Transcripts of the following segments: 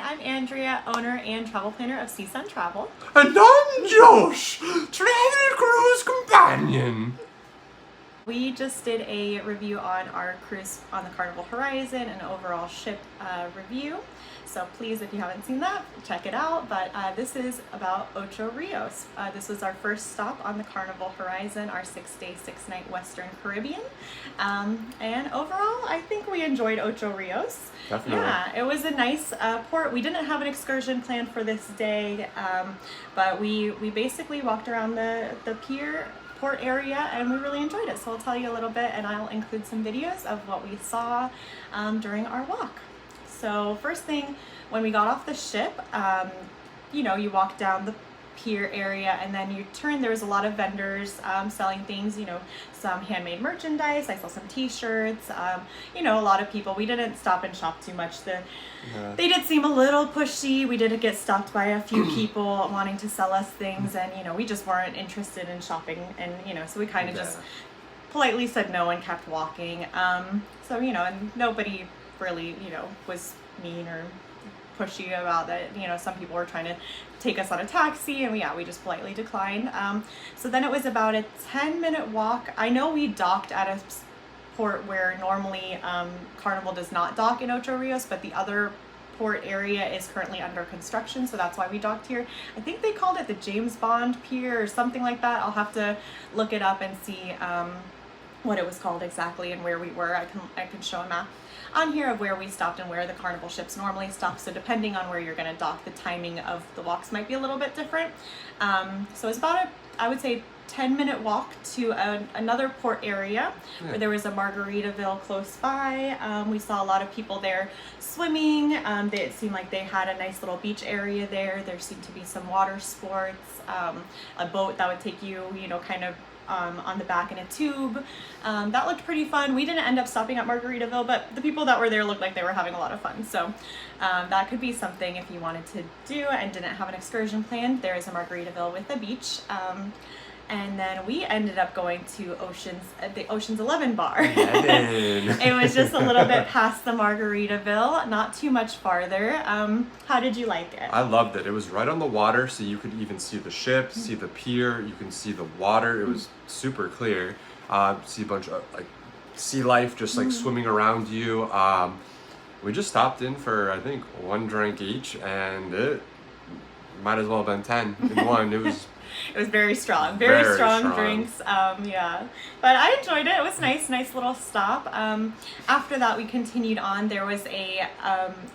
I'm Andrea, owner and travel planner of Seasun Travel. And I'm Josh, travel cruise companion. We just did a review on our cruise on the Carnival Horizon, an overall ship review. So please, if you haven't seen that, check it out. But this is about Ocho Rios. This was our first stop on the Carnival Horizon, our 6-day, 6-night Western Caribbean. And overall, I think we enjoyed Ocho Rios. Definitely. Yeah, it was a nice port. We didn't have an excursion planned for this day, but we basically walked around the pier port area and we really enjoyed it. So I'll tell you a little bit and I'll include some videos of what we saw during our walk. So first thing, when we got off the ship, you walk down the pier area and then you turn, there was a lot of vendors selling things, some handmade merchandise. I saw some t-shirts, a lot of people. We didn't stop and shop too much. They did seem a little pushy. We did get stopped by a few people wanting to sell us things and, we just weren't interested in shopping and, so we kind of just politely said no and kept walking. And nobody really, was mean or pushy about that. Some people were trying to take us on a taxi and we just politely declined. So then it was about a 10-minute walk. I know we docked at a port where normally Carnival does not dock in Ocho Rios, but the other port area is currently under construction, so that's why we docked here. I think they called it the James Bond Pier or something like that. I'll have to look it up and see what it was called exactly and where we were. I can show a map on here of where we stopped and where the Carnival ships normally stop. So depending on where you're going to dock, the timing of the walks might be a little bit different. So it's about I would say 10-minute walk to another port area where there was a Margaritaville close by. We saw a lot of people there swimming. It seemed like they had a nice little beach area there. There seemed to be some water sports, a boat that would take you, kind of on the back in a tube. That looked pretty fun. We didn't end up stopping at Margaritaville, but the people that were there looked like they were having a lot of fun. So that could be something if you wanted to do and didn't have an excursion planned. There is a Margaritaville with a beach. And then we ended up going to the Ocean's 11 bar. It was just a little bit past the Margaritaville, not too much farther. How did you like it? I loved it. It was right on the water, so you could even see the ship, see the pier, you can see the water. It was super clear. See a bunch of sea life just swimming around you. We just stopped in for, I think, one drink each, and it might as well have been 10 in one. It was very strong, very strong drinks. But I enjoyed it. It was nice little stop. After that, we continued on. There was a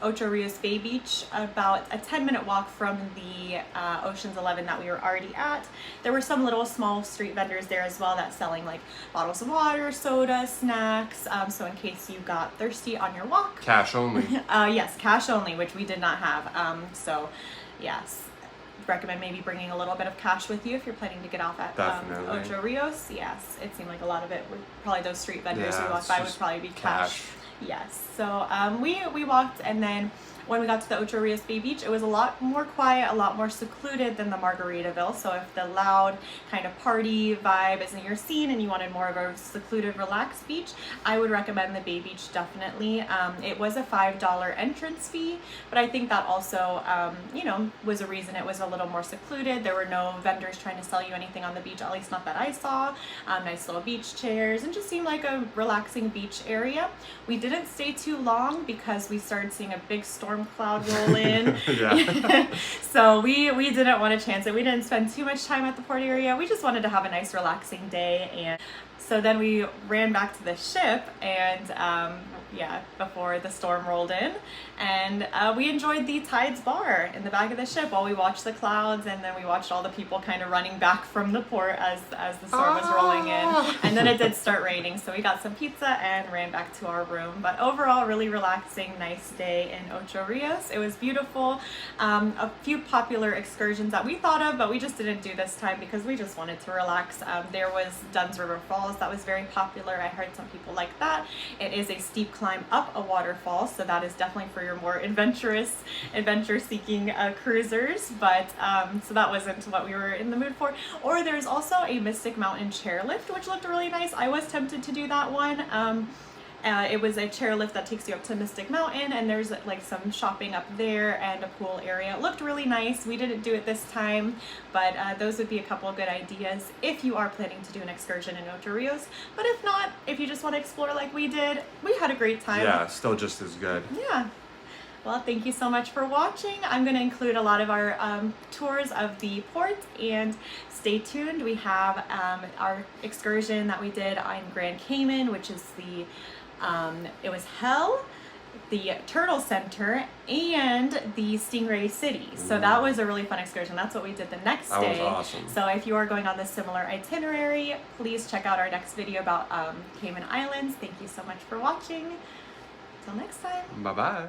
Ocho Rios Bay Beach, about a 10-minute walk from the Ocean's 11 that we were already at. There were some little small street vendors there as well that selling bottles of water, soda, snacks. So in case you got thirsty on your walk. Cash only. Yes, cash only, which we did not have. So yes. Recommend maybe bringing a little bit of cash with you if you're planning to get off at Ocho Rios. Yes, it seemed like a lot of it would probably those street vendors we walked by would probably be cash. Yes, so we walked, and then when we got to the Ocho Rios Bay Beach, it was a lot more quiet, a lot more secluded than the Margaritaville. So if the loud kind of party vibe isn't your scene and you wanted more of a secluded, relaxed beach, I would recommend the Bay Beach definitely. It was a $5 entrance fee, but I think that also, was a reason it was a little more secluded. There were no vendors trying to sell you anything on the beach, at least not that I saw. Nice little beach chairs, and just seemed like a relaxing beach area. We didn't stay too long because we started seeing a big storm cloud roll in. So we didn't want to chance it. We didn't spend too much time at the port area. We just wanted to have a nice relaxing day. And so then we ran back to the ship and before the storm rolled in, and we enjoyed the Tides bar in the back of the ship while we watched the clouds, and then we watched all the people kind of running back from the port as the storm was rolling in. And then it did start raining, so we got some pizza and ran back to our room. But overall, really relaxing, nice day in Ocho Rios. It was beautiful. A few popular excursions that we thought of, but we just didn't do this time because we just wanted to relax. There was Dunn's River Falls that was very popular. I heard some people like that. It is a steep climb up a waterfall, so that is definitely for your more adventure-seeking cruisers. But so that wasn't what we were in the mood for. Or there's also a Mystic Mountain chairlift, which looked really nice. I was tempted to do that one. It was a chairlift that takes you up to Mystic Mountain, and there's like some shopping up there and a pool area. It looked really nice. We didn't do it this time, but those would be a couple of good ideas if you are planning to do an excursion in Ocho Rios. But if not, if you just want to explore like we did, we had a great time. Yeah, still just as good. Yeah. Well, thank you so much for watching. I'm going to include a lot of our tours of the port, and stay tuned. We have our excursion that we did on Grand Cayman, which is the, it was Hell, the Turtle Center, and the Stingray City. So that was a really fun excursion. That's what we did the next day. That was awesome. So if you are going on this similar itinerary, please check out our next video about Cayman Islands. Thank you so much for watching. Till next time. Bye-bye.